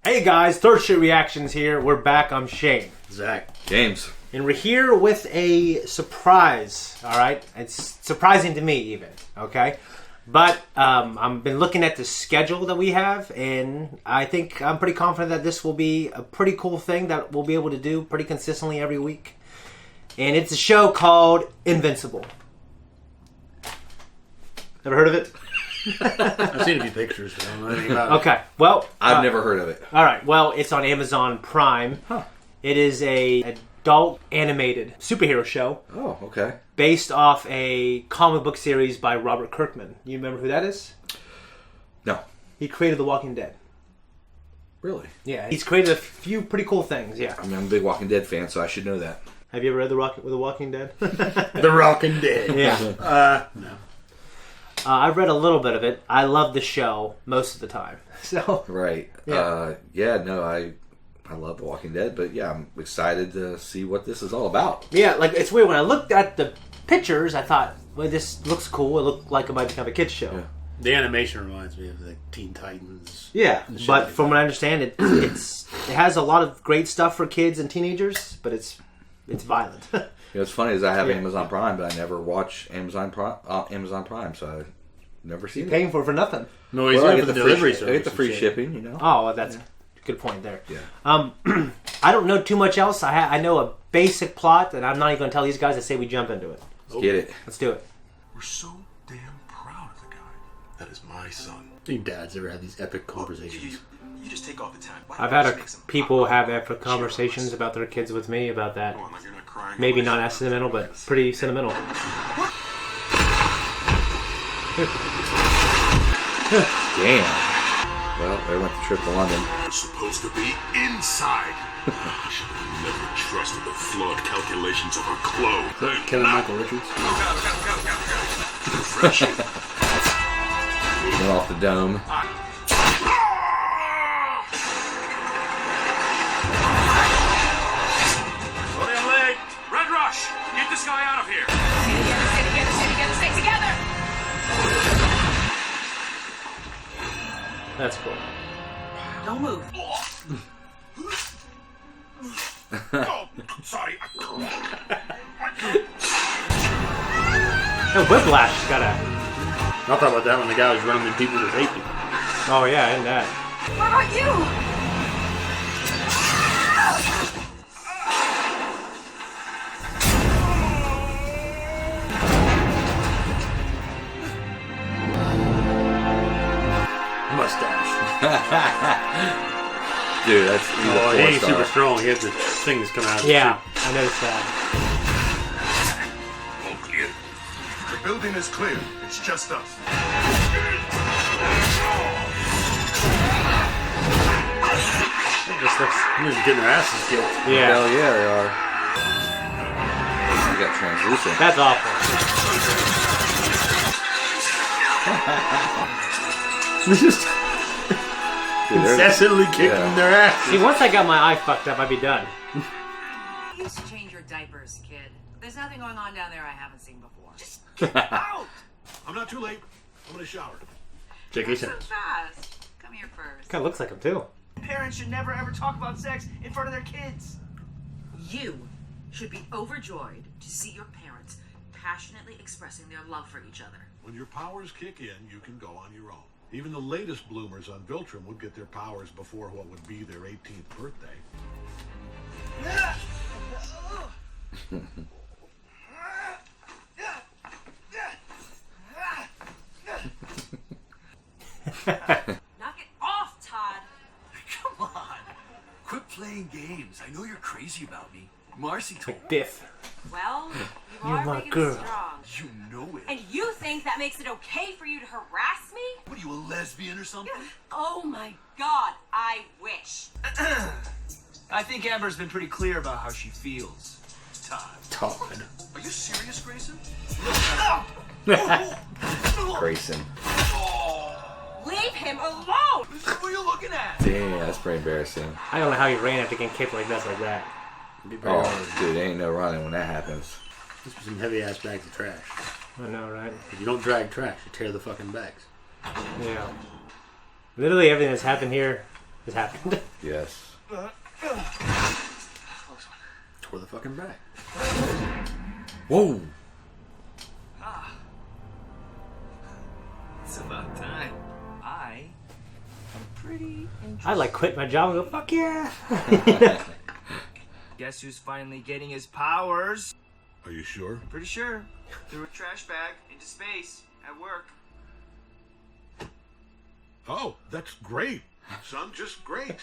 Hey guys, Third Shit Reactions here. We're back. I'm Shane. Zach. James. And we're here with a surprise, alright? It's surprising to me even, okay? But I've been looking at the schedule that we have, and I think I'm pretty confident that this will be a pretty cool thing that we'll be able to do pretty consistently every week. And it's a show called Invincible. Ever heard of it? I've seen a few pictures, but I don't know anything about it. Okay, well... I've never heard of it. Alright, well, it's on Amazon Prime. Huh. It is a adult animated superhero show. Oh, okay. Based off a comic book series by Robert Kirkman. You remember who that is? No. He created The Walking Dead. Really? Yeah, he's created a few pretty cool things, yeah. I mean, I'm a big Walking Dead fan, so I should know that. Have you ever read The Walking Dead? The Rockin' Dead. Yeah. No. I've read a little bit of it. I love the show most of the time. So Right. Yeah. I love The Walking Dead, but yeah, I'm excited to see what this is all about. yeah, like it's weird. When I looked at the pictures, I thought, well, this looks cool. It looked like it might become a kid's show. Yeah. The animation reminds me of like Teen Titans. Yeah, And shit but like from that. what I understand, it has a lot of great stuff for kids and teenagers, but it's violent. You know, what's funny is I have Yeah. Amazon Prime, but I never watch Amazon Prime, so I've never seen it. Paying for nothing. No, he's Well, I there get for the the delivery free, I service. get the free and shit. shipping, you know. Oh, well, that's a good point there. Yeah. I don't know too much else. I know a basic plot, and I'm not even going to tell these guys. I say we jump into it. Let's get it. Let's do it. We're so damn proud of the guy. That is my son. You dads ever have these epic conversations? You just take off the tag. Why I've don't you had make some people popcorn? have epic Chill, conversations let's- about their kids with me about that. Come on, like you're not crying. Maybe not as sentimental, but pretty sentimental. Damn. Well, I went the trip to London. You're supposed to be inside. I should have never trusted the flawed calculations of a clone. Kevin Michael Richards? Refreshing. Went off the dome. Running late. Red Rush, get this guy out of here. Stay together. That's cool. Don't move. Oh, sorry. Oh, Whiplash got a... I'll talk about that when the guy was running the people to safety. Oh, yeah, and that. What about you? Mustache. Dude, that's he's Oh, a he ain't 4-star. super strong. He has the thing that's coming out of his Yeah, suit. I noticed that. All clear. The building is clear. It's just us. This looks... They're just getting their asses kicked. Yeah, Hell yeah, they are. You got translucent. that's awful. They're just Dude, they're- incessantly kicking Yeah. their asses. See, once I got my eye fucked up, I'd be done. You used to change your diapers, kid. There's nothing going on down there I haven't seen before. Just Out! I'm not too late. I'm gonna shower. J.K. so Simmons. fast. Come here first. Kind of looks like him, too. Parents should never ever talk about sex in front of their kids. You should be overjoyed to see your parents passionately expressing their love for each other. When your powers kick in, you can go on your own. Even the latest bloomers on Viltrum would get their powers before what would be their 18th birthday. Knock it off, Todd. Come on. Quit playing games. I know you're crazy about me. Marcy told me. Biff. Well, you You're are my big girl. and strong. You know it. And you think that makes it okay for you to harass me? What are you, a lesbian or something? Oh my God, I wish. I think Amber's been pretty clear about how she feels. Todd. Todd. Are you serious, Grayson? Grayson. Leave him alone. What are you looking at? Damn, that's pretty embarrassing. I don't know how he ran after getting kicked like that. Be very Oh, hard. dude, ain't no running when that happens. This was some heavy ass bags of trash. I know, right? If you don't drag trash, you tear the fucking bags. Yeah. Literally everything that's happened here has happened. Yes. Tore the fucking back. Whoa. It's about time. I am pretty interested. I like quit my job and go, fuck yeah. Guess who's finally getting his powers? Are you sure? Pretty sure. Threw a trash bag into space at work. Oh, that's great. Son, just great.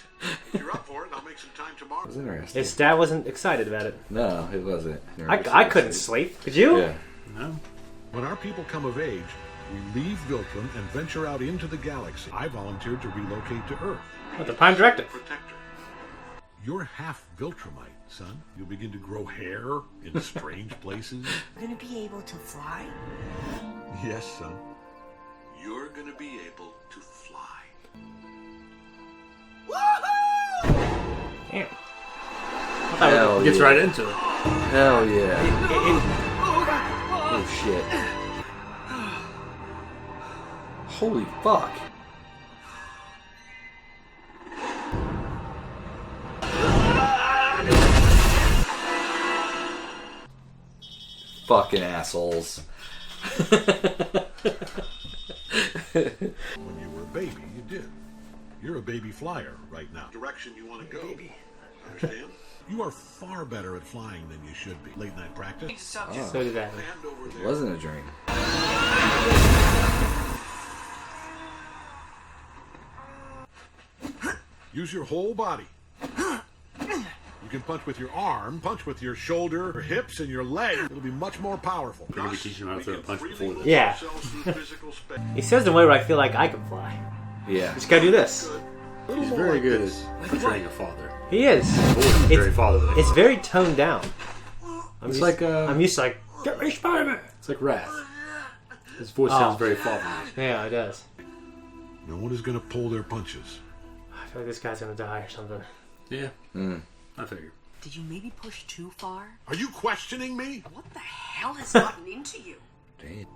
If you're up for it, I'll make some time tomorrow. That was interesting. His dad wasn't excited about it. No, it wasn't. I couldn't sleep. Could you? Yeah. No. When our people come of age, we leave Viltrum and venture out into the galaxy. I volunteered to relocate to Earth. What, the Prime Directive? Protector. You're half Viltrumite, son. You'll begin to grow hair in strange places. You're gonna be able to fly? Yes, son. You're gonna be able to fly. Damn. Hell Gets yeah. right into it. Hell yeah. Oh shit. Holy fuck. Fucking assholes. When you were a baby, you did. You're a baby flyer right now. Direction you want to go. Baby. Understand? You are far better at flying than you should be. Late night practice. Subject. So did that. Land over It there. wasn't a dream. Use your whole body. You can punch with your arm, punch with your shoulder, your hips, and your leg. It'll be much more powerful. We're gonna be teaching him how to throw a punch before this. Yeah. He says in a way where I feel like I can fly. Yeah. Just gotta do this. He's very good at portraying a father. He is. Voice is very fatherly. It's very toned down. It's like I'm used to like, get me Spider-Man. it's like Wrath. His voice sounds very fatherly. Yeah, it does. No one is going to pull their punches. I feel like this guy's gonna die or something. Yeah. I figured. Did you maybe push too far? Are you questioning me? What the hell has gotten into you? Damn.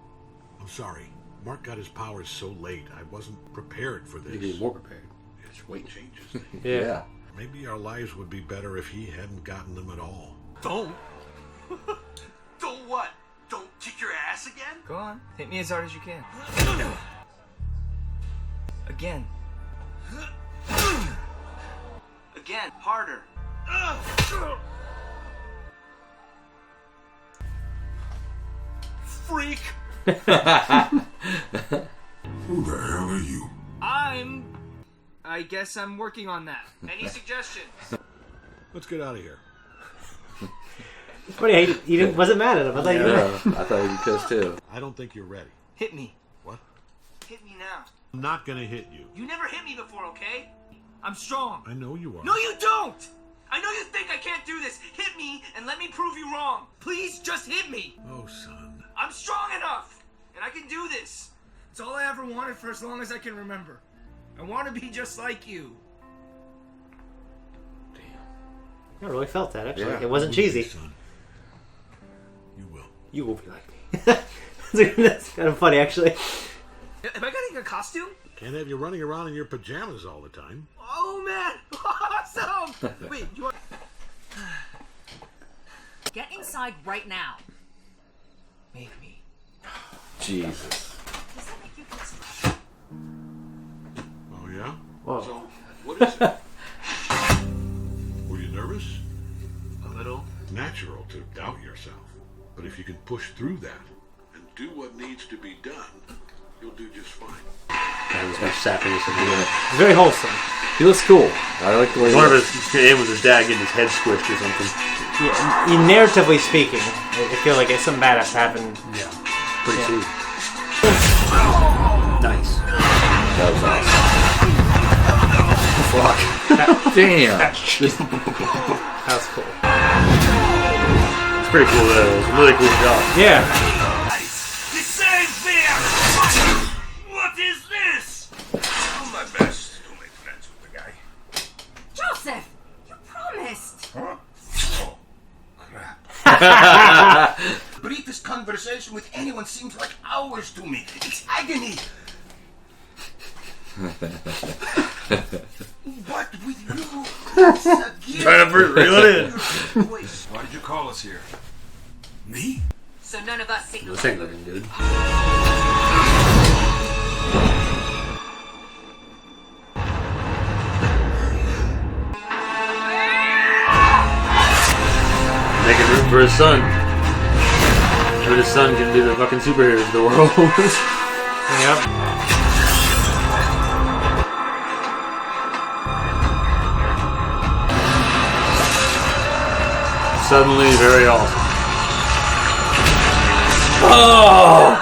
I'm sorry. Mark got his powers so late. I wasn't prepared for You this. get more prepared. Just wait changes things. Yeah. Maybe our lives would be better if he hadn't gotten them at all. Don't. Don't what? Don't kick your ass again? Go on. Hit me as hard as you can. Again. Again. Harder. Freak! Who the hell are you? I guess I'm working on that. Any suggestions? Let's get out of here. It's funny, he wasn't mad at him. I thought you were. Yeah, I thought he'd be pissed too. I don't think you're ready. Hit me. What? Hit me now. I'm not gonna hit you. You never hit me before, okay? I'm strong. I know you are. No, you don't! I know you think I can't do this. Hit me and let me prove you wrong. Please just hit me. Oh, son. I'm strong enough, and I can do this. It's all I ever wanted for as long as I can remember. I want to be just like you. I really felt that, actually. Yeah. It wasn't cheesy. Son. You will. You will be like me. That's kind of funny, actually. Am I getting a costume? Can't have you running around in your pajamas all the time. Oh, man. Awesome. Wait, you want... Get inside right now. Make me. Jesus. Does that make you feel special? Oh, yeah? Whoa. So, what is it? Were you nervous? A little. Natural to doubt yourself. But if you can push through that and do what needs to be done, you'll do just fine. I was gonna sap in this again. It's very wholesome. He looks cool. I like the way I wonder if it's gonna end with his dad getting his head squished or something. Narratively speaking, I feel like it's something bad has happened. Yeah. Pretty soon. Nice. That was awesome. Fuck. Damn. That was cool. It's pretty cool though. It was a really cool job. Yeah. This ain't fair! What is this? Do my best to make friends with the guy. Joseph! You promised! Huh? Oh, crap. Briefest conversation with anyone seems like hours to me. It's agony. What with you? It's a gift. Trying to reel it in. Voice. Why did you call us here? Me? So none of us signal. This ain't looking good. Making room for his son. So his son can be the fucking superheroes of the world. Yep. Suddenly very awesome. Oh!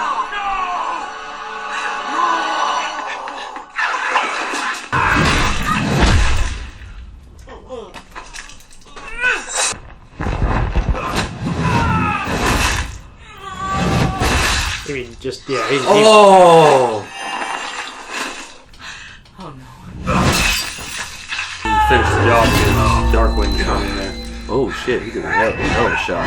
I mean, just, yeah, he's Oh! Finish the job with Darkwing coming there. Oh shit, he did a hell of a shot.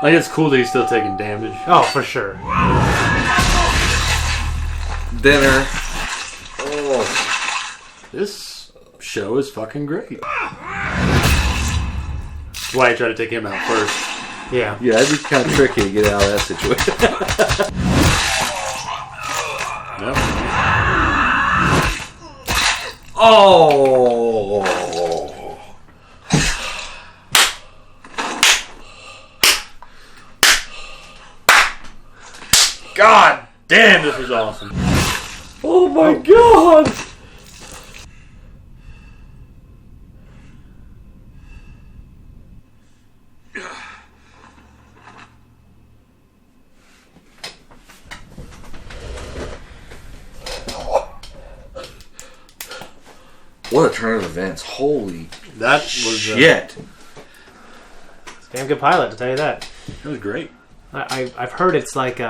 Like, it's cool that he's still taking damage. oh, for sure. Dinner. Oh. This show is fucking great. That's why I tried to take him out first. Yeah. Yeah, that'd be kind of tricky to get out of that situation. Yep. Oh! God damn, this was awesome. Oh my god! What a turn of events. Holy That was shit. Damn good pilot, to tell you that. That was great. I've heard it's like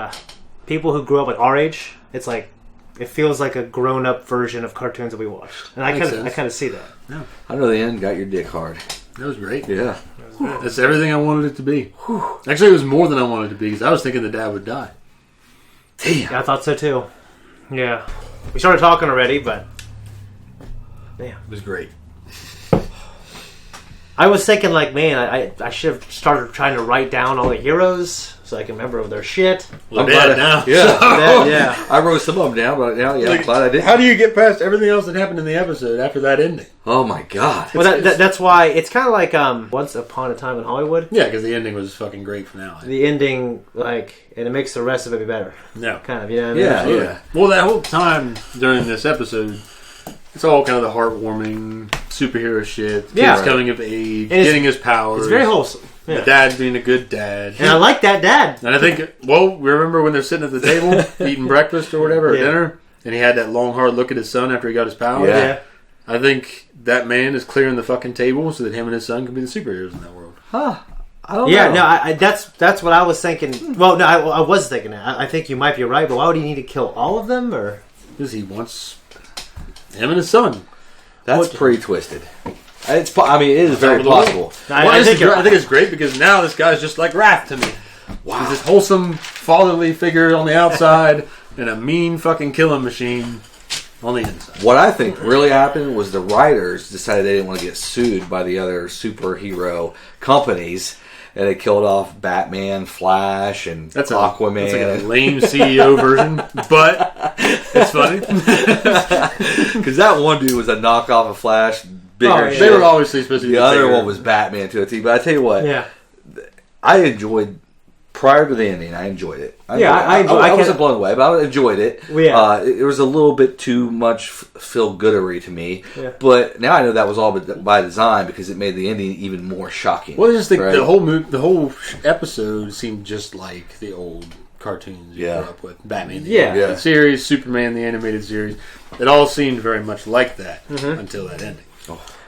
people who grew up at our age. It's like it feels like a grown-up version of cartoons that we watched, and I Makes kind sense. of see that. I know the end got your dick hard. That was great. Yeah. That's everything I wanted it to be. Actually, it was more than I wanted it to be because I was thinking the dad would die. Damn. Yeah, I thought so too. Yeah, we started talking already, but It was great. I was thinking like, man, I should have started trying to write down all the heroes so I can remember their shit. Well, glad dead now. Yeah. Yeah. I wrote some of them down, but now, yeah, I'm Like, glad I did. How do you get past everything else that happened in the episode after that ending? Oh my god. Well, that's why it's kind of like Once Upon a Time in Hollywood. Yeah, because the ending was fucking great finale. The ending, like, and it makes the rest of it be better. No. Kind of, you know what I mean? Yeah, Absolutely. yeah. Well, that whole time during this episode, it's all kind of the heartwarming superhero shit. Kids Yeah. coming of age, And it's- getting his powers. It's very wholesome. The Yeah. dad being a good dad. And I like that dad. And I think, well, remember when they're sitting at the table eating breakfast or whatever, or Yeah. dinner, and he had that long, hard look at his son after he got his powers? Yeah. I think that man is clearing the fucking table so that him and his son can be the superheroes in that world. Huh. I don't Yeah, know. no, I that's what I was thinking. Well, no, I was thinking that. I think you might be right, but why would he need to kill all of them? Or Because he wants him and his son. That's pretty twisted. I mean, it is very possible. I think I think it's great because now this guy's just like Wrath to me. Wow. He's this wholesome, fatherly figure on the outside and a mean fucking killing machine on the inside. What I think really happened was the writers decided they didn't want to get sued by the other superhero companies, and they killed off Batman, Flash, and Aquaman. That's like a lame CEO version, but it's funny. Because that one dude was a knockoff of Flash, bigger Oh, yeah. shit. They were obviously supposed to be The other bigger. one was Batman to a T. But I tell you what, yeah, I enjoyed. Prior to the ending, I enjoyed it. I wasn't blown away, but I enjoyed it. Yeah. It was a little bit too much feel-goodery to me. Yeah. But now I know that was all by design because it made the ending even more shocking. Well, I just think right? the whole episode seemed just like the old cartoons you Yeah. grew up with. Batman, the Yeah. animated series, Superman, the animated series. It all seemed very much like that until that ending.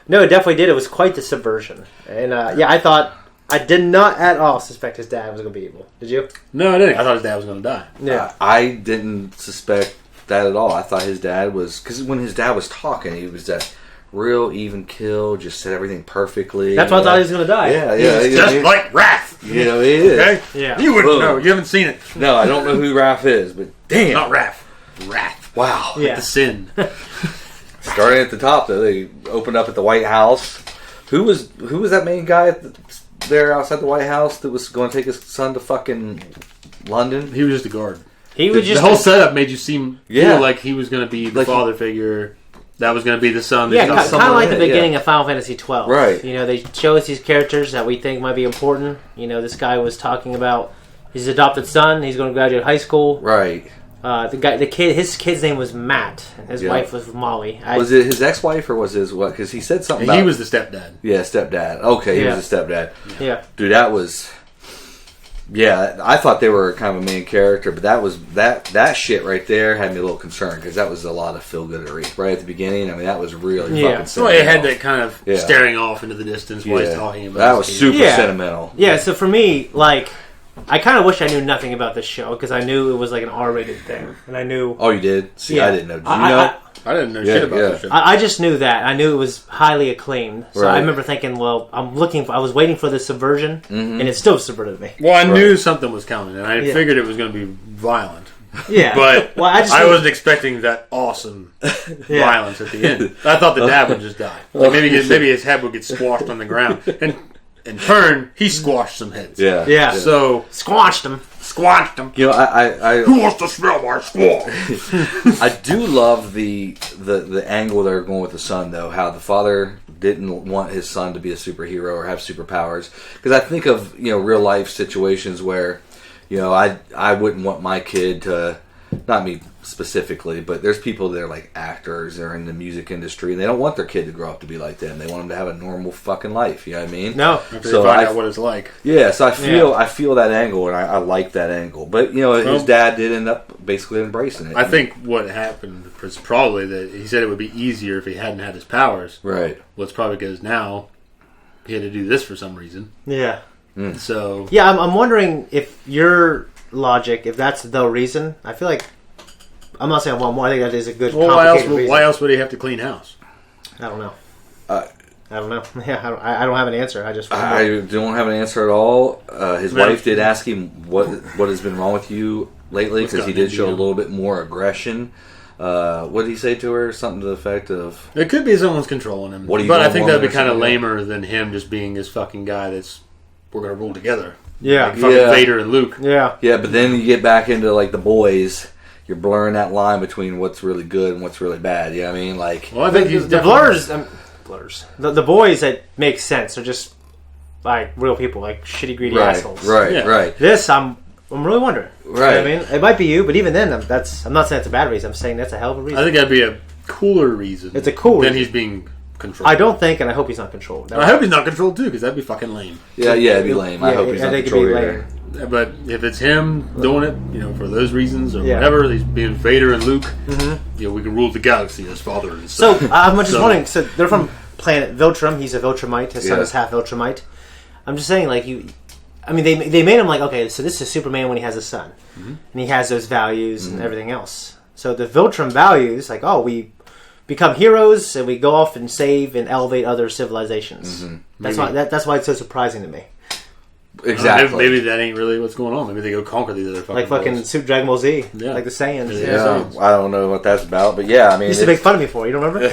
no, it definitely did. It was quite the subversion, and I did not at all suspect his dad was going to be evil. Did you? No, I didn't. I thought his dad was going to die. Yeah, I didn't suspect that at all. I thought his dad was... Because when his dad was talking, he was that real even kill, just said everything perfectly. that's why I thought he was going to die. Yeah, yeah. He's just like Wrath. You know, he is. Okay? Yeah. You wouldn't Boom. know. You haven't seen it. No, I don't know who Raph is, but damn. Not Wrath. Wrath. Wow. Yeah. The sin. Starting at the top, though, they opened up at the White House. Who was that main guy there outside the White House that was going to take his son to fucking London? He was just a guard. He was just the whole setup made you feel Yeah. like he was going to be the Like father figure. That was going to be the son. Yeah, kind something of like the like that, beginning of Final Fantasy 12. Right. You know, they show us these characters that we think might be important. You know, this guy was talking about his adopted son. He's going to graduate high school. Right. His kid's name was Matt, and his wife was Molly. Was it his ex-wife or was his what? Because he said something about... He was the stepdad. Yeah, stepdad. Okay, he Yeah. was a stepdad. Yeah. Dude, that was... Yeah, I thought they were kind of a main character, but that shit right there had me a little concerned because that was a lot of feel-goodery right at the beginning. I mean, that was really fucking So sentimental. it had that kind of staring off into the distance while he's talking about that was his super Yeah. sentimental. Yeah, so for me, like, I kind of wish I knew nothing about this show because I knew it was like an R-rated thing, and I knew. Oh, you did? See, Yeah. I didn't know. Did you know? I didn't know Yeah, shit about yeah. this shit. I just knew that. I knew it was highly acclaimed. So I Right. remember thinking, well, I was waiting for this subversion, and it still subverted me. Well, I knew something was coming, and I Yeah. figured it was going to be violent. Yeah. But well, I wasn't expecting that awesome violence at the end. I thought the dad would just die. Like maybe his head would get squashed on the ground. And in turn, he squashed some heads. Yeah. Yeah. So, Squashed him. squashed them. You know, I Who wants to smell my squash? I do love the angle they're going with the son, though. How the father didn't want his son to be a superhero or have superpowers. Because I think of real life situations where I wouldn't want my kid to, not me specifically, but there's people that are like actors or in the music industry, and they don't want their kid to grow up to be like them. They want them to have a normal fucking life. You know what I mean? No. After they find out what it's like. Yeah, so I feel that angle, and I like that angle. But his dad did end up basically embracing it. I think what happened was probably that he said it would be easier if he hadn't had his powers. Right. Well, it's probably because now he had to do this for some reason. Yeah. So Yeah, I'm wondering if your logic, if that's the reason. I feel like I'm not saying one more. I think that is a good. well, complicated reason. why else would he have to clean house? I don't know. I don't know. Yeah, I don't have an answer. I just. I don't have an answer at all. His No. wife did ask him what has been wrong with you lately What's because he gotten did show a into you? little bit more aggression. What did he say to her? Something to the effect of, It could be someone's controlling him. What are you but I doing, think that'd be woman, or kind of something? lamer than him just being this fucking guy that's we're gonna rule together. Yeah. Like fucking Yeah. Vader and Luke. Yeah. yeah, but then you get back into like the boys. You're blurring that line between what's really good and what's really bad. You know what I mean? Like, Well, I think he's The definitely- blurs. The boys that make sense are just like real people, like shitty, greedy assholes. right, Yeah. right. This, I'm really wondering. You know what Right. I mean, it might be you, but even then, I'm not saying it's a bad reason. I'm saying that's a hell of a reason. I think that'd be a cooler reason. It's a cool than reason. he's being controlled. I don't think, and I hope he's not controlled. I hope he's not controlled too, because that'd be fucking lame. Yeah, it'd be lame. I Yeah, hope he's I not think it'd controlled be either. lame. But if it's him doing it, for those reasons or Yeah. whatever, he's being Vader and Luke. We can rule the galaxy as father and So son. I'm just wondering. So they're from planet Viltrum. He's a Viltrumite. His son Yeah. is half Viltrumite. I'm just saying, like you. I mean, they made him like, okay, so this is Superman when he has a son, and he has those values and everything else. So the Viltrum values, like, oh, we become heroes and we go off and save and elevate other civilizations. That's why that's why it's so surprising to me. Exactly. Maybe that ain't really what's going on. Maybe they go conquer these other fucking Like fucking worlds. Super Dragon Ball Z, Yeah. like the Saiyans. Yeah. I don't know what that's about, but yeah, I mean, You used to make fun of me for it. You don't remember?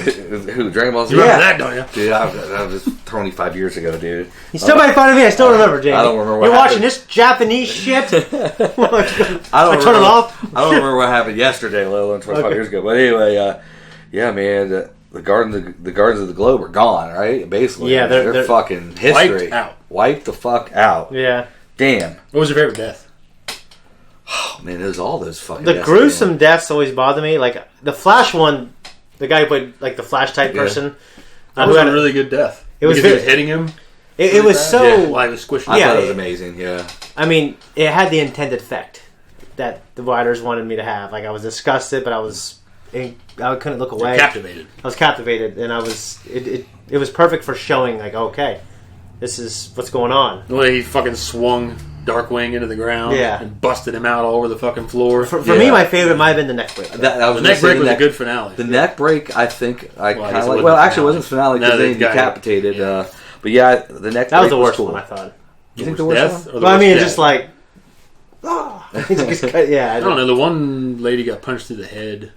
who Dragon Ball Z? You remember that, don't you? Dude, that was 25 years ago, dude. You still made fun of me. I still remember, Jamie. I don't remember what You're watching happened. this Japanese shit. I don't I turn it remember- off. I don't remember what happened yesterday, let alone 25 Okay. years ago. But anyway, yeah, man, the Gardens of the Globe are gone, right? Basically, Yeah, they're fucking history. wiped out. Wiped the fuck out. Yeah. Damn. What was your favorite death? Oh, man, there's all those fucking The deaths, gruesome man. deaths always bother me. Like the Flash one, the guy who played like the Flash type Yeah. person. That who was had a really good death. It was because he was very- hitting him. It was so. Yeah. While he was squishing I him. thought it Yeah. was amazing, yeah. I mean, it had the intended effect that the writers wanted me to have. Like I was disgusted, but I couldn't look away. Captivated. I was captivated, and I was. It was perfect for showing. Like, okay, this is what's going on. The way he fucking swung Darkwing into the ground Yeah. and busted him out all over the fucking floor. For Yeah. me, my favorite might have been the neck break. That was the gonna neck say break the was a neck- good finale. The neck break, I think, I Well, I kind guess of it like. wasn't Well, finale. actually, it wasn't finale No, because they they got- decapitated. yeah. But yeah, the neck That was break the worst cool. one, I thought. You think The the worst worst death? one? Or the Well, I worst mean, it's death? just like. Yeah, I don't know. The one lady got punched through the head.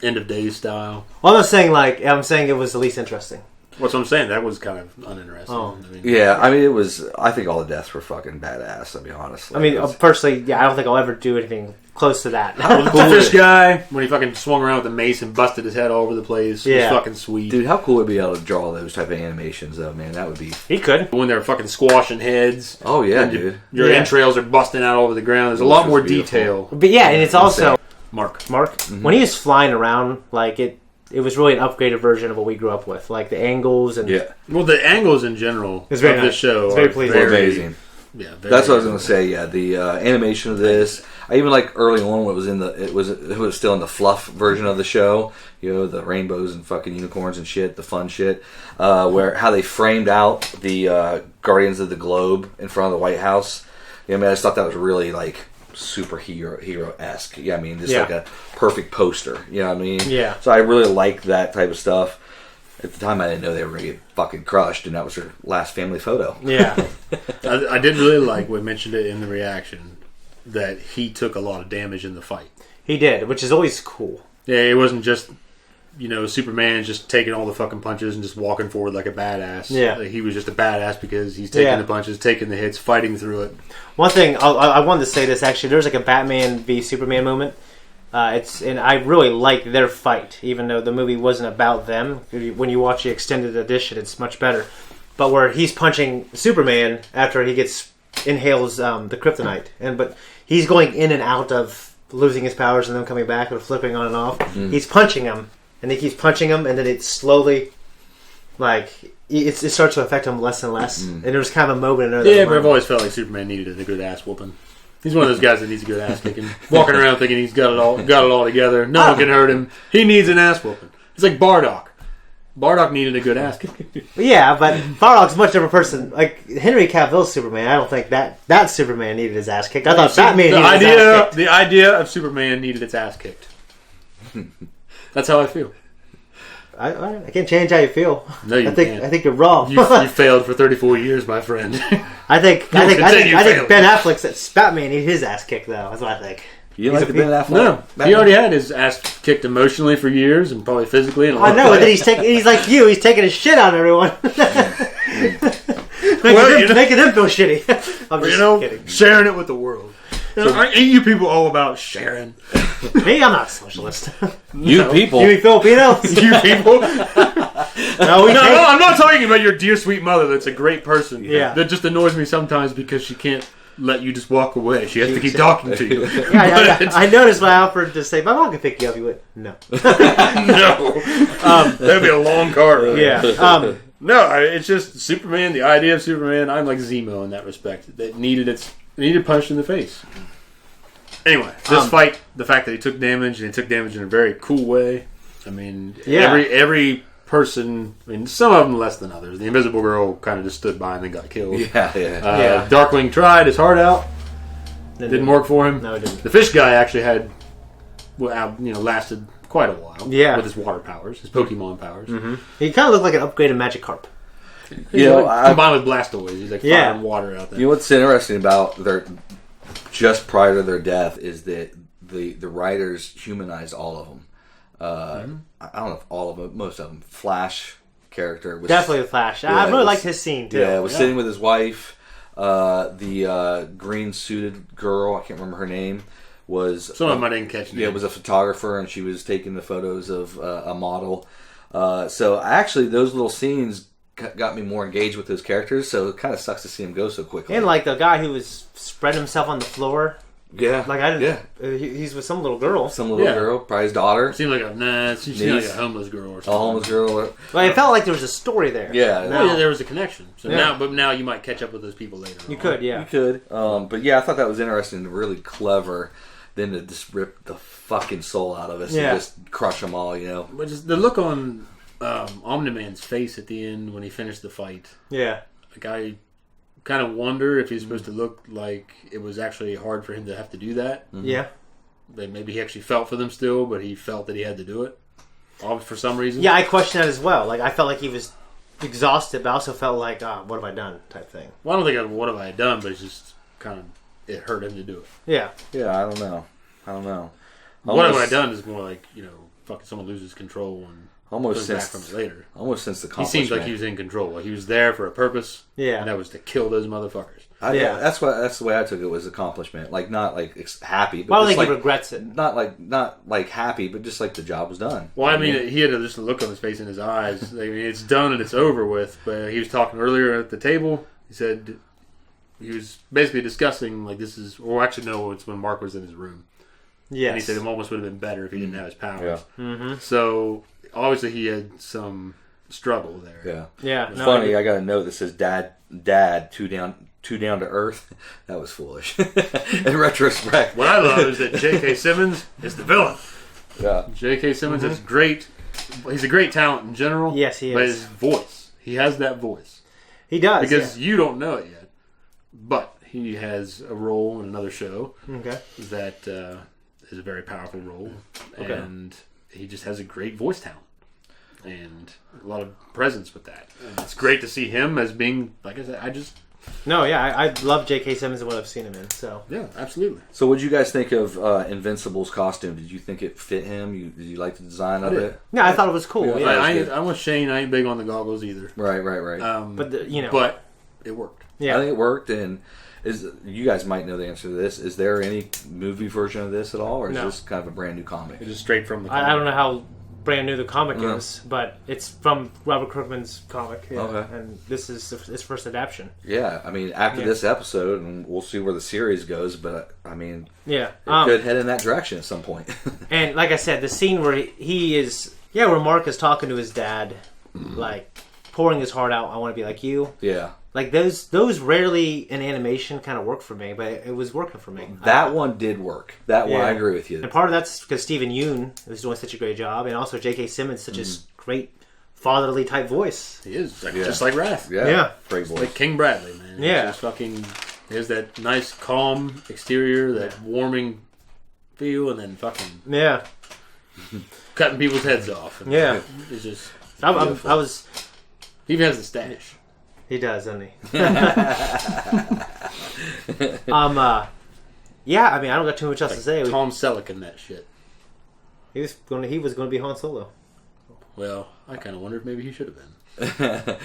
end of days style. Well, I'm saying it was the least interesting. What's what I'm saying? That was kind of uninteresting. Oh. I mean, Yeah, I mean, it was. I think all the deaths were fucking badass. To be honest. I mean, personally, yeah, I don't think I'll ever do anything close to that. the fish guy, when he fucking swung around with the mace and busted his head all over the place, was fucking sweet. Dude, how cool would it be able to draw those type of animations, though, man? That would be. He could. When they're fucking squashing heads. Oh yeah, and dude. Your entrails are busting out all over the ground. There's a lot more detail. But yeah, and it's also Mark. When he was flying around, like it was really an upgraded version of what we grew up with, like the angles and Well, the angles in general of this show it's very pleasing. Amazing. Yeah, that's what I was going to say. Yeah, the animation of this. I even like early on when it was still in the fluff version of the show. You know, the rainbows and fucking unicorns and shit, the fun shit. Where how they framed out the Guardians of the Globe in front of the White House. Yeah, I mean, I just thought that was really like superhero-esque. Yeah, I mean, just like a perfect poster. You know what I mean? Yeah. So I really liked that type of stuff. At the time, I didn't know they were going to get fucking crushed, and that was her last family photo. Yeah. I did really like, we mentioned it in the reaction, that he took a lot of damage in the fight. He did, which is always cool. Yeah, it wasn't just, Superman just taking all the fucking punches and just walking forward like a badass. Yeah. Like, he was just a badass because he's taking the punches, taking the hits, fighting through it. One thing, I wanted to say this, actually, there's like a Batman v Superman moment. And I really like their fight, even though the movie wasn't about them. When you watch the extended edition, it's much better. But where he's punching Superman after he inhales the kryptonite, but he's going in and out of losing his powers and then coming back or flipping on and off. He's punching him, and he keeps punching him, and then it slowly, it starts to affect him less and less. And there's kind of a moment in there. Yeah, but I've always felt like Superman needed a good ass whooping. He's one of those guys that needs a good ass kicking. Walking around thinking he's got it all together. No one can hurt him. He needs an ass whooping. It's like Bardock. Bardock needed a good ass kicking. Yeah, but Bardock's a much different person. Like Henry Cavill's Superman, I don't think that Superman needed his ass kicked. I thought Batman needed his ass kicked. The idea of Superman needed its ass kicked. That's how I feel. I can't change how you feel. No, you can't. I think you're wrong. You failed for 34 years, my friend. I think Ben Affleck's Batman needed his ass kicked, though. That's what I think. You like Ben Affleck? No, Batman? he already had his ass kicked emotionally for years, and probably physically. And I know, but then he's like you. He's taking his shit on everyone, making them feel shitty. I'm just kidding. Sharing it with the world. Ain't you people all about sharing? Me, I'm not a socialist. You people. You Filipinos? You people? No, I'm not talking about your dear sweet mother. That's a great person. Yeah. That just annoys me sometimes because she can't let you just walk away. She has to keep talking to you. Yeah, I noticed when I offered to say, my mom can pick you up. You went, no. No. That'd be a long car ride. Yeah. No, it's just Superman, the idea of Superman. I'm like Zemo in that respect. That needed punched in the face. Anyway, this fight, the fact that he took damage, and he took damage in a very cool way. I mean, every person, I mean, some of them less than others. The Invisible Girl kind of just stood by and then got killed. Yeah. Darkwing tried his heart out. Didn't work for him. No, it didn't. The fish guy actually had, lasted quite a while. Yeah. With his water powers, his Pokemon powers. Mm-hmm. He kind of looked like an upgraded Magikarp. Combined with Blastoise, he's like firing water out there. You know what's interesting about just prior to their death is that the writers humanized all of them. I don't know if all of them, most of them. Flash character was definitely the Flash. I really liked his scene too. Yeah, was sitting with his wife. The green suited girl, I can't remember her name, was some of them I didn't catch. Yeah, was a photographer, and she was taking the photos of a model. So actually, those little scenes got me more engaged with those characters. So it kind of sucks to see him go so quickly. And like the guy who was spreading himself on the floor. Yeah, like I didn't. Yeah. He's with some little girl. Some little girl, probably his daughter. Seemed like a homeless girl or something. A homeless girl. Well, it felt like there was a story there. Yeah, there was a connection. So now you might catch up with those people later. You could. But yeah, I thought that was interesting, really clever. Then to just rip the fucking soul out of us and just crush them all, But just the look on Omni-Man's face at the end when he finished the fight. Yeah, like I kind of wonder if he's supposed to look like it was actually hard for him to have to do that. Mm-hmm. Yeah. That maybe he actually felt for them still, but he felt that he had to do it. For some reason. Yeah, I questioned that as well. Like, I felt like he was exhausted, but I also felt like, what have I done type thing. Well, I don't think what have I done, but it's just kind of, it hurt him to do it. Yeah. Yeah, I don't know. What have I done is more like, fucking someone loses control and Almost comes back since from it later. Almost since the He accomplishment. seemed like he was in control. Like he was there for a purpose. Yeah. And that was to kill those motherfuckers. Yeah. That's the way I took it, was accomplishment. Like, not like happy, but Well, I don't just think like, he regrets it. not like happy, but just like the job was done. Well, I mean, he had just a look on his face and his eyes. I mean, it's done and it's over with. But he was talking earlier at the table. He said he was basically discussing, like, this is... Or actually, no, it's when Mark was in his room. Yes. And he said it almost would have been better if he didn't have his powers. Yeah. Mm-hmm. So, obviously, he had some struggle there. Yeah. Yeah. It's no, funny. I got a note that says, "Dad, too down to earth." That was foolish. In retrospect. What I love is that J.K. Simmons is the villain. Yeah. J.K. Simmons is great. He's a great talent in general. Yes, he But is. his voice. He has that voice. He does. Because you don't know it yet. But he has a role in another show Okay. that is a very powerful role. Okay. And he just has a great voice talent. And a lot of presence with that. And it's great to see him as being, like I said, No, yeah, I love J.K. Simmons and what I've seen him in. So yeah, absolutely. So, what did you guys think of Invincible's costume? Did you think it fit him? Did you like the design of did. it? yeah, I thought it was cool. Yeah. Yeah, I'm with Shane. I ain't big on the goggles either. Right. but But it worked. yeah, I think it worked, and you guys might know the answer to this. Is there any movie version of this at all, or is No. this kind of a brand new comic? It's just straight from the I don't know how brand new the comic Yeah. is, but it's from Robert Kirkman's comic. Yeah. Okay. And this is his first adaptation. Yeah, I mean, after Yeah. this episode, and we'll see where the series goes, but I mean, Yeah. it could head in that direction at some point. And like I said, the scene where he is, where Mark is talking to his dad, like pouring his heart out. I want to be like you. Yeah. Like those rarely in animation kind of work for me, but it was working for me. That one did work. That one, Yeah. I agree with you. And part of that's because Stephen Yeun was doing such a great job, and also J.K. Simmons such a great fatherly type voice. He is Yeah. just like Wrath. Yeah. Yeah. Great voice. Like King Bradley, man. He's Yeah. just fucking. He has that nice, calm exterior, that warming feel, and then fucking Yeah, cutting people's heads off. And Yeah. It's just. I was. He even has the stash. He does, doesn't he? Yeah. I mean, I don't got too much else to say. Tom Selleck in that shit. He was going to be Han Solo. Well, I kind of wonder if maybe he should have been.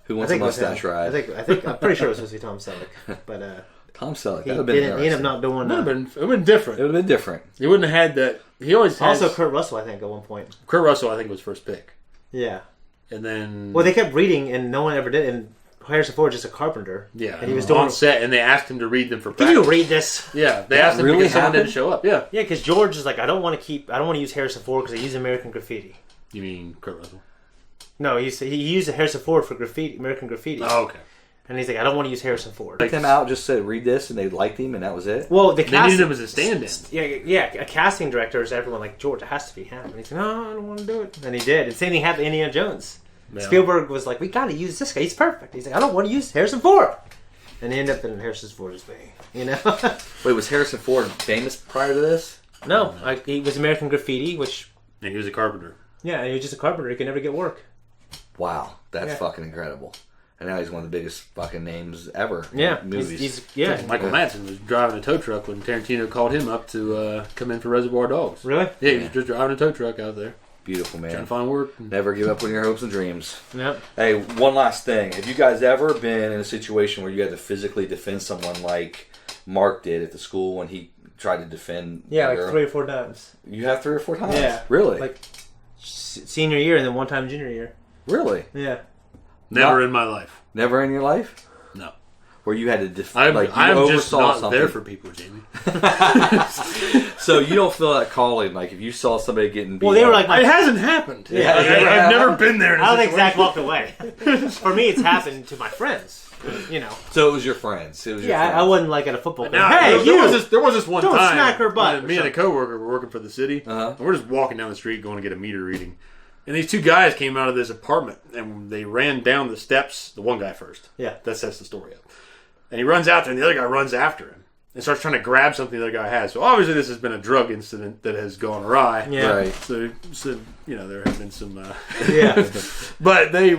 Who wants a it was him. mustache ride? I think I'm pretty sure it was supposed to be Tom Selleck, but Tom Selleck. he That would have been ended up interesting. not doing It would that. have been different. It would have been different. He wouldn't have had that. He always has. Also, Kurt Russell, I think, at one point. Kurt Russell, I think, was first pick, Yeah. and then Well, they kept reading, and no one ever did. And Harrison Ford was just a carpenter. yeah, And he was on doing. set, and they asked him to read them for Can practice. you read this? Yeah, they asked him really because someone happened? didn't show up. Yeah, Yeah, because George is like, I don't want to use Harrison Ford because I use American Graffiti. you mean Kurt Russell? No, he used Harrison Ford for American Graffiti. Oh, okay. And he's like, I don't want to use Harrison Ford. Picked him out, just said, read this, and they liked him, and that was it? Well, the They casting, needed him as a stand-in. Yeah, a casting director is everyone like, George, it has to be him. And he's like, no, I don't want to do it. And he did. And same thing happened to Indiana Jones. Yeah. Spielberg was like, we got to use this guy. He's perfect. He's like, I don't want to use Harrison Ford. And he ended up in Harrison Ford's way, you know? Wait, was Harrison Ford famous prior to this? No, he was American Graffiti, which, And he was a carpenter. yeah, he was just a carpenter. He could never get work. Wow, that's Yeah. fucking incredible. And now he's one of the biggest fucking names ever Yeah, in movies. he's Michael Madsen was driving a tow truck when Tarantino called him up to come in for Reservoir Dogs. Really? Yeah, he was just driving a tow truck out there, Beautiful, trying to man. find work. Never give up on your hopes and dreams. Yep. Hey, one last thing. Have you guys ever been in a situation where you had to physically defend someone like Mark did at the school when he tried to defend Yeah, a like girl? 3 or 4 times. You have 3 or 4 times? Yeah. Really? Like senior year and then one time junior year. Really? Yeah. Never in my life. Never in your life? No. Where you had to I'm like you just oversaw not something. there for people, Jamie. So you don't feel that calling, like if you saw somebody getting beat Well, they were up- like, It hasn't happened. Yeah, Like, yeah, I've yeah. never been there. In a I don't think situation. Zach walked away. For me, it's happened to my friends. You know. so it was your friends. It was your Yeah, friends. I wasn't like at a football game. Now, Hey, there was this one Don't time. smack her butt when or Me and a something. coworker were working for the city, Uh-huh. and we're just walking down the street going to get a meter reading. And these two guys came out of this apartment, and they ran down the steps. The one guy first. Yeah. That sets the story up. And he runs out there, and the other guy runs after him and starts trying to grab something the other guy has. So obviously, this has been a drug incident that has gone awry. Yeah. Right. So there have been some. Yeah. But they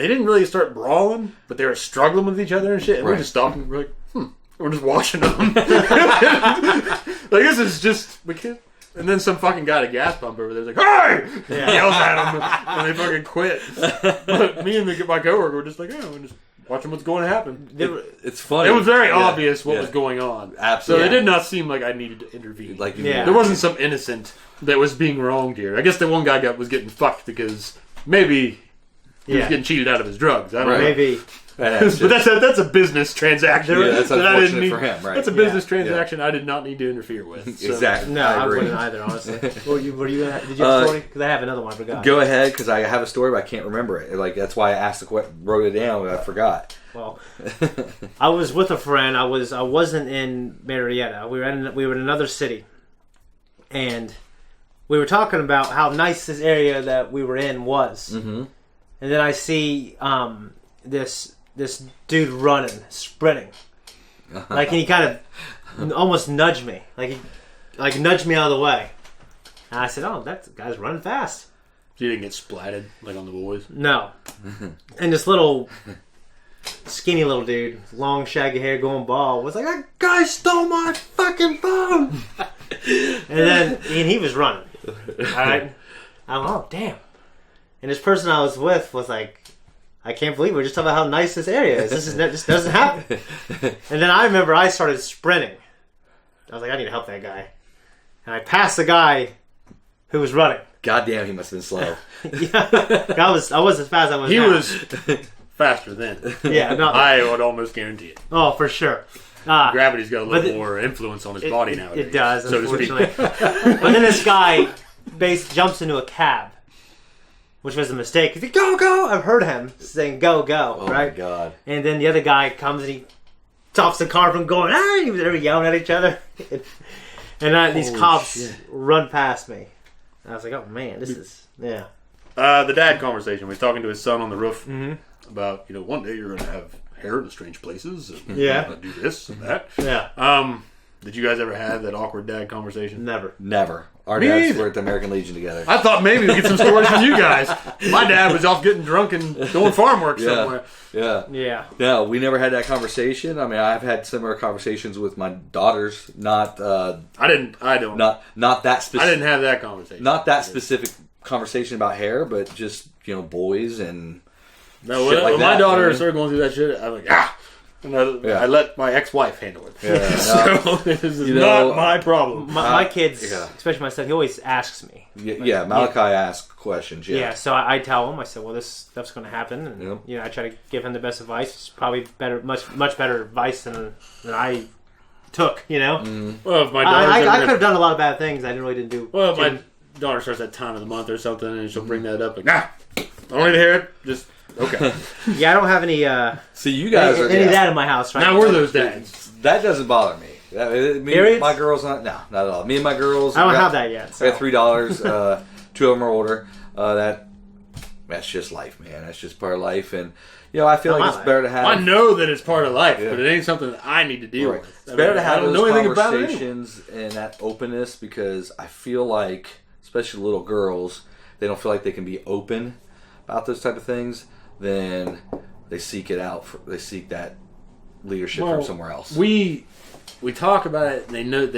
didn't really start brawling, but they were struggling with each other and shit. And we Right. just stopped and we're like, we're just watching them. Like, this is just, we can't. And then some fucking guy at a gas pump over there's like, "Hey!" Yeah. Yells at them, and they fucking quit. But me and my coworker were just like, "Oh, we're just watching what's going to happen." It's funny. It was very obvious what was going on. Absolutely. So it did not seem like I needed to intervene. Like, There wasn't some innocent that was being wronged here. I guess the one guy was getting fucked because maybe he was getting cheated out of his drugs. I don't know. Maybe. But that's a business transaction. Yeah, that's that I didn't unfortunate need, for him, right? That's a business transaction I did not need to interfere with. So. Exactly. No, I wouldn't either, honestly. Did you have a story? Because I have another one I forgot. Go ahead, because I have a story, but I can't remember it. Like, that's why I asked the question, wrote it down, but I forgot. Well, I was with a friend. I wasn't in Marietta. We were in another city, and we were talking about how nice this area that we were in was. Mm-hmm. And then I see this dude running, sprinting, like, and he kind of almost nudged me, like nudged me out of the way. And I said, "Oh, that guy's running fast." So you didn't get splatted like on the boys? No. And this little skinny little dude, long shaggy hair, going bald, was like, "That guy stole my fucking phone." and he was running. All right. I'm, oh damn. And this person I was with was like, "I can't believe we're just talking about how nice this area is. This doesn't happen." And then I remember I started sprinting. I was like, "I need to help that guy." And I passed the guy who was running. Goddamn, he must have been slow. Yeah, I was as fast as I was. He now. was faster then. Yeah, no. I would almost guarantee it. Oh, for sure. Gravity's got a little more influence on his body nowadays. It does, so unfortunately. But then this guy jumps into a cab, which was a mistake. He's like, "Go, go!" I've heard him saying, "Go, go!" Oh, right? my God. And then the other guy comes and he stops the car from going, "Ah!" He was there yelling at each other. And these cops run past me. And I was like, "Oh, man, this is..." Yeah. The dad conversation. He was talking to his son on the roof about, one day you're going to have hair in strange places. And Yeah. you're gonna do this and that. Yeah. Did you guys ever have that awkward dad conversation? Never. Our Me dads either. were at the American Legion together. I thought maybe we'd get some stories from you guys. My dad was off getting drunk and doing farm work somewhere. Yeah. Yeah. No, we never had that conversation. I mean, I've had similar conversations with my daughters. Not that specific. I didn't have that conversation. Not that specific conversation about hair, but just boys and No, shit like when that, my daughter you know? started going through that shit, I'm like, And I let my ex-wife handle it. Yeah, so this is not my problem. My kids, especially my son, he always asks me. Yeah, Malachi asks questions. Yeah, so I tell him. I said, "Well, this stuff's going to happen," and I try to give him the best advice. It's probably better, much better advice than I took. Well, if my I could have done a lot of bad things. I didn't do. Well, if my daughter starts at time of the month or something, and she'll bring that up, like, I don't need to hear it. Just okay. Yeah, I don't have any. See, you guys any of that in my house, right? Now we're those dads. That doesn't bother me. My girls, not at all. Me and my girls. I don't have that yet. So. I got $3. 2 of them are older. That's just life, man. That's just part of life, and I feel like it's better to have. I know that it's part of life, but it ain't something that I need to deal with. It's better to have those conversations conversations and that openness, because I feel like, especially little girls, they don't feel like they can be open about those type of things. Then they seek it out. They seek that leadership from somewhere else. We talk about it, and they know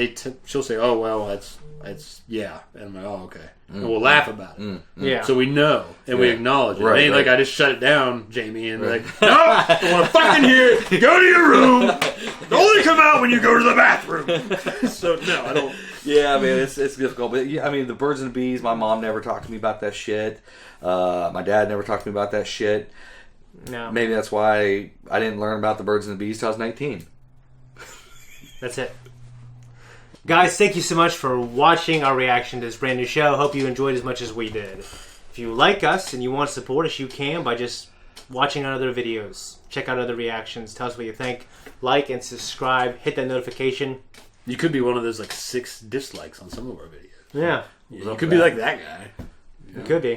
she'll say, "Oh well, that's yeah," and I'm like, "Oh okay," and we'll laugh about it. Yeah. So we know and we acknowledge it. Right, it ain't right. like I just shut it down, Jamie, and like, "No, I don't want to fucking hear it. Go to your room. Only come out when you go to the bathroom." So no, I don't. Yeah, I mean it's difficult, but I mean the birds and the bees. My mom never talked to me about that shit. My dad never talked to me about that shit. No. Maybe that's why I didn't learn about the birds and the bees till I was 19. That's it. Guys, thank you so much for watching our reaction to this brand new show. Hope you enjoyed as much as we did. If you like us and you want to support us, you can by just watching our other videos. Check out other reactions. Tell us what you think. Like and subscribe. Hit that notification. You could be one of those 6 dislikes on some of our videos. Yeah. You could be like that guy. You could be.